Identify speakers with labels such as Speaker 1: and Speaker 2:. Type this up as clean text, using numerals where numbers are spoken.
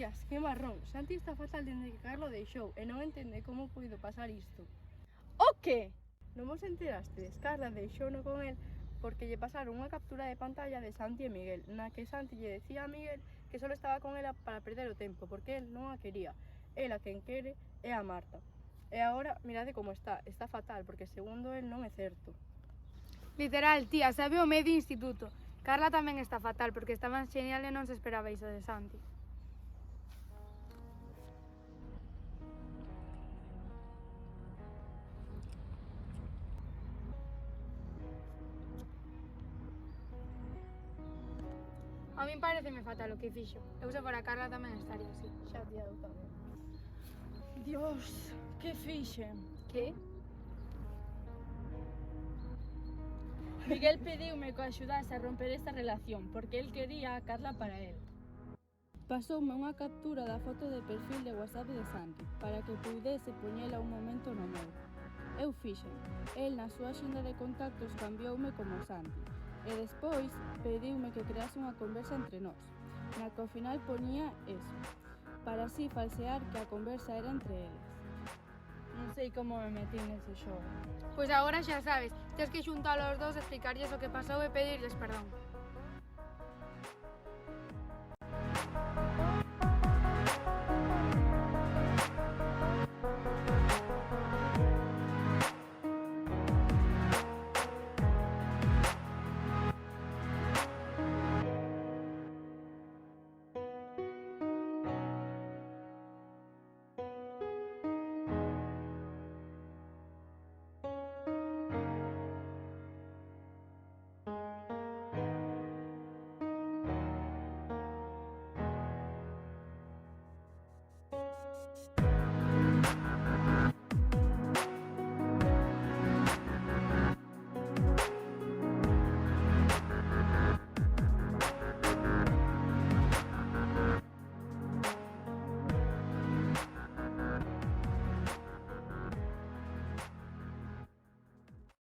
Speaker 1: Tías, que marrón. Santi está fatal dende que Carla o deixou e non entende como puido pasar isto.
Speaker 2: O que?
Speaker 1: Non vos enterastes? Carla deixouno con el porque lle pasaron unha captura de pantalla de Santi e Miguel, na que Santi lle decía a Miguel que só estaba con ela para perder o tempo, porque el non a quería. Ela quen quere é a Marta. E agora, mirade como está fatal, porque segundo el non é certo.
Speaker 2: Literal, tía, sabe o medio instituto. Carla tamén está fatal porque estaba genial e non se esperaba iso de Santi. A min pareceme fatal o que fixo. Eu se fora Carla tamén estaría así.
Speaker 1: Xa, tía, eu tamén.
Speaker 3: Dios, que fixen?
Speaker 2: Que?
Speaker 3: Miguel pediume que o axudase a romper esta relación porque el quería a Carla para él. Pasoume unha captura da foto de perfil de WhatsApp de Santi para que pudese poñela un momento no meu. Eu fixen. El na súa xenda de contactos cambioume como Santi e despois pediume que crease unha conversa entre nós, na que ao final poñía eso, para así falsear que a conversa era entre eles. Non sei como me metí nese xogo.
Speaker 2: Pois agora xa sabes, tens que xuntar os dos, explicarlles o que pasou e pedirles perdón.